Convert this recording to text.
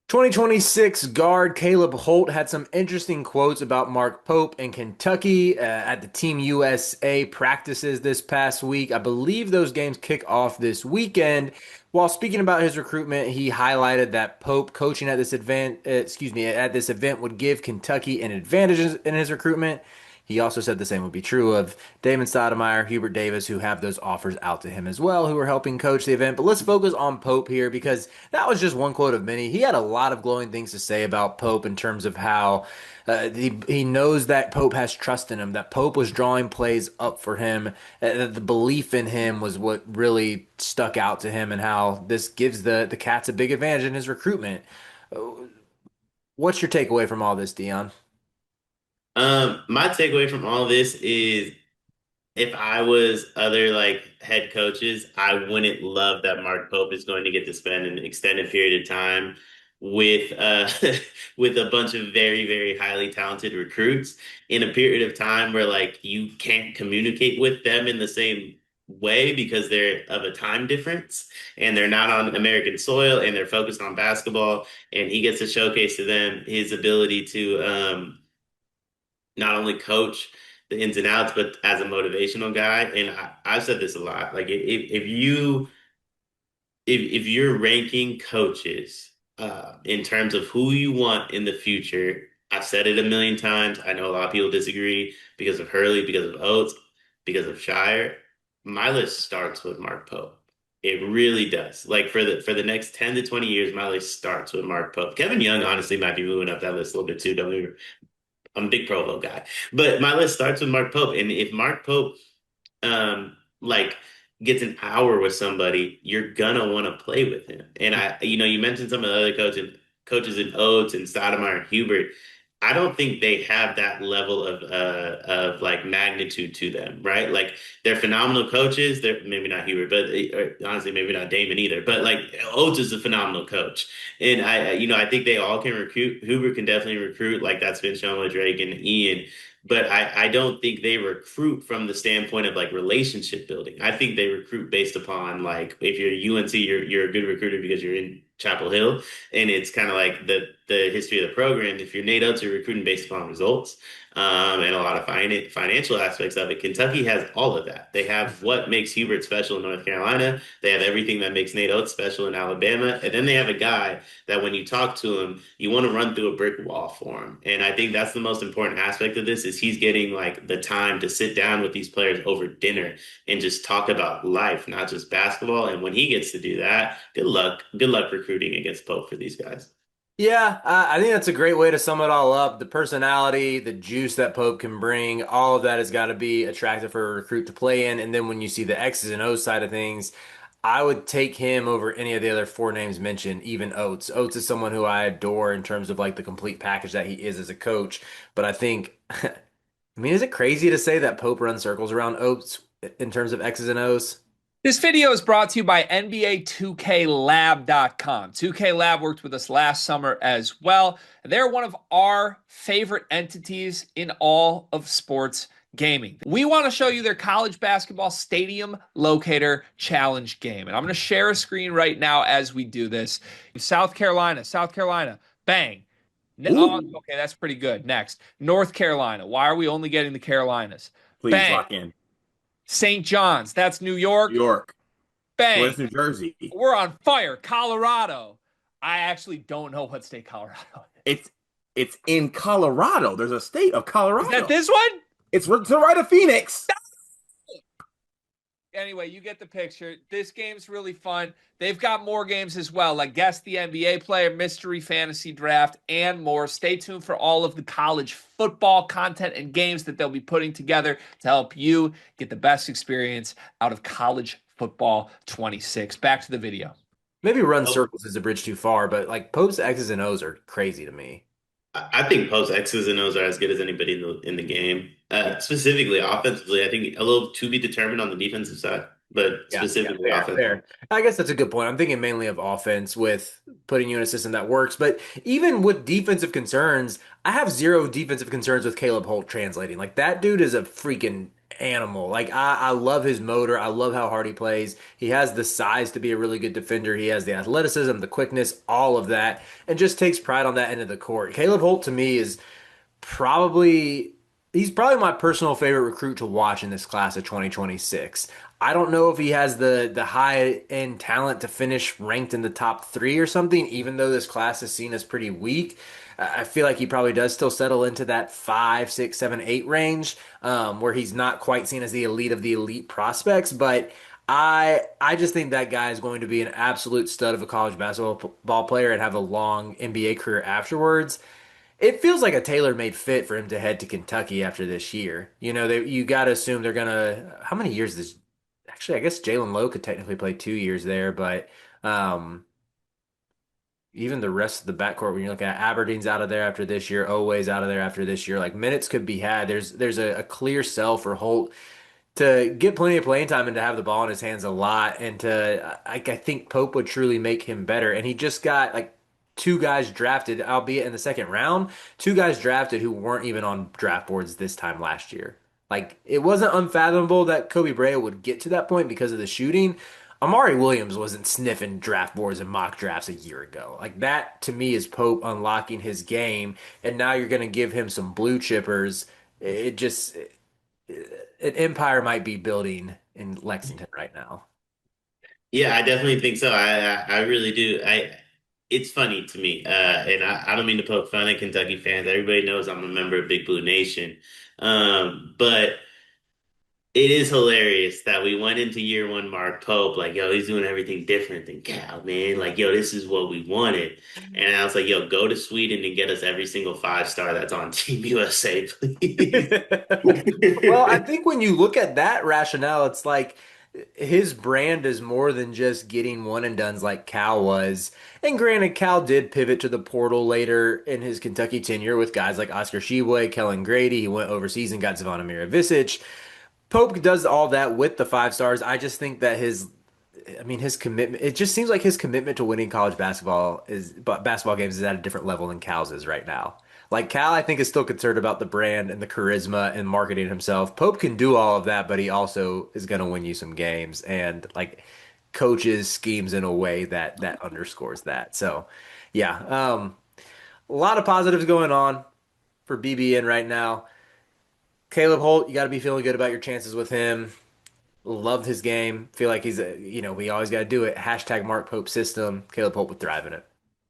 2026 guard Caleb Holt had some interesting quotes about Mark Pope in Kentucky at the Team USA practices this past week. I believe those games kick off this weekend. While speaking about his recruitment, he highlighted that Pope coaching at this event would give Kentucky an advantage in his recruitment. He also said the same would be true of Damon Stoudemire, Hubert Davis, who have those offers out to him as well, who are helping coach the event. But let's focus on Pope here because that was just one quote of many. He had a lot of glowing things to say about Pope in terms of how he knows that Pope has trust in him, that Pope was drawing plays up for him, that the belief in him was what really stuck out to him, and how this gives the Cats a big advantage in his recruitment. What's your takeaway from all this, Dion? My takeaway from all this is if I was other like head coaches, I wouldn't love that Mark Pope is going to get to spend an extended period of time with with a bunch of very, very highly talented recruits in a period of time where like you can't communicate with them in the same way because they're of a time difference and they're not on American soil and they're focused on basketball and he gets to showcase to them his ability to not only coach the ins and outs, but as a motivational guy. And I've said this a lot. Like if you're ranking coaches in terms of who you want in the future, I've said it a million times. I know a lot of people disagree because of Hurley, because of Oates, because of Shire. My list starts with Mark Pope. It really does. Like for the next 10 to 20 years, my list starts with Mark Pope. Kevin Young honestly might be moving up that list a little bit too. I'm a big Provo guy, but my list starts with Mark Pope. And if Mark Pope, like gets an hour with somebody, you're gonna want to play with him. And you mentioned some of the other coaches in Oates and Stoudemire and Hubert. I don't think they have that level of like magnitude to them, right? Like they're phenomenal coaches. They're maybe not Hubert, but honestly, maybe not Damon either. But like Oates is a phenomenal coach, and I think they all can recruit. Hubert can definitely recruit, like that's been shown with Drake and Ian. But I don't think they recruit from the standpoint of like relationship building. I think they recruit based upon like if you're UNC, you're a good recruiter because you're in Chapel Hill, and it's kind of like the history of the program. If you're Nate Oates, you're recruiting based upon results, and a lot of financial aspects of it. Kentucky has all of that. They have what makes Hubert special in North Carolina. They have everything that makes Nate Oates special in Alabama, and then they have a guy that when you talk to him, you want to run through a brick wall for him. And I think that's the most important aspect of this is he's getting like the time to sit down with these players over dinner and just talk about life, not just basketball. And when he gets to do that, good luck. Good luck recruiting against Pope for these guys. Yeah, I think that's a great way to sum it all up. The personality, the juice that Pope can bring, all of that has got to be attractive for a recruit to play in. And then when you see the X's and O's side of things, I would take him over any of the other four names mentioned, even Oates. Oates is someone who I adore in terms of like the complete package that he is as a coach. But I think, I mean, is it crazy to say that Pope runs circles around Oates in terms of X's and O's? This video is brought to you by NBA 2KLab.com. 2K Lab worked with us last summer as well. They're one of our favorite entities in all of sports gaming. We want to show you their college basketball stadium locator challenge game. And I'm going to share a screen right now as we do this. South Carolina, bang. Oh, Ooh, okay, that's pretty good. Next, North Carolina. Why are we only getting the Carolinas? please Bang. lock in. St. John's, that's New New York. York. Bang. Where's New Jersey? We're on fire. Colorado. I actually don't know what state Colorado is. It's in Colorado. There's a state of Is that Colorado. this one? It's to the right of Phoenix. Anyway, you get the picture. This game's really fun. They've got more games as well, like Guess the NBA Player, Mystery Fantasy Draft, and more. Stay tuned for all of the college football content and games that they'll be putting together to help you get the best experience out of college football 26. Back to the video. Maybe run Pope, circles is a bridge too far, but like Pope's X's and O's are crazy to me. I think Pope's X's and O's are as good as anybody in the game. Specifically offensively, I think a little to be determined on the defensive side, but Yeah, specifically fair, offensively. fair. I guess that's a good point. I'm thinking mainly of offense with putting you in a system that works, but even with defensive concerns, I have zero defensive concerns with Caleb Holt translating. Like that dude is a freaking animal. Like I love his motor. I love how hard he plays. He has the size to be a really good defender. He has the athleticism, the quickness, all of that, and just takes pride on that end of the court. Caleb Holt to me is probably he's probably my personal favorite recruit to watch in this class of 2026. I don't know if he has the high end talent to finish ranked in the top three or something, even though this class is seen as pretty weak. I feel like he probably does still settle into that 5, 6, 7, 8 range, where he's not quite seen as the elite of the elite prospects. But I just think that guy is going to be an absolute stud of a college basketball player and have a long NBA career afterwards. It feels like a tailor-made fit for him to head to Kentucky after this year. You got to assume they're gonna. How many years this? Actually, I guess Jalen Lowe could technically play 2 years there, but um, even the rest of the backcourt, when you look at Aberdeen's out of there after this year, Oway's out of there after this year. Like minutes could be had. There's a clear sell for Holt to get plenty of playing time and to have the ball in his hands a lot and I think Pope would truly make him better. And he just got like two guys drafted, albeit in the second round, two guys drafted who weren't even on draft boards this time last year. Like it wasn't unfathomable that Kobe Bryant would get to that point because of the shooting. Amari Williams wasn't sniffing draft boards and mock drafts a year ago. Like that to me is Pope unlocking his game, and now you're going to give him some blue chippers. It just an empire might be building in Lexington right now. Yeah, I definitely think so. I really do. It's funny to me, and I don't mean to poke fun at Kentucky fans. Everybody knows I'm a member of Big Blue Nation, but it is hilarious that we went into year one Mark Pope like, yo, he's doing everything different than Cal, man. Like, yo, this is what we wanted, and I was like, yo, go to Sweden and get us every single 5 star that's on Team USA, please. Well, I think when you look at that rationale, it's like his brand is more than just getting one and dones like Cal was. And granted, Cal did pivot to the portal later in his Kentucky tenure with guys like Oscar Tshiebwe, Kellen Grady. He went overseas and got Zvonimir Ivisic. Pope does all that with the 5 stars. I just think that his commitment, it just seems like his commitment to winning college basketball games is at a different level than Cal's is right now. Like Cal, I think is still concerned about the brand and the charisma and marketing himself. Pope can do all of that, but he also is going to win you some games and like coaches schemes in a way that underscores that. So, yeah, a lot of positives going on for BBN right now. Caleb Holt, you got to be feeling good about your chances with him. Loved his game. Feel like we always got to do it. Hashtag Mark Pope system. Caleb Hope would thrive in it.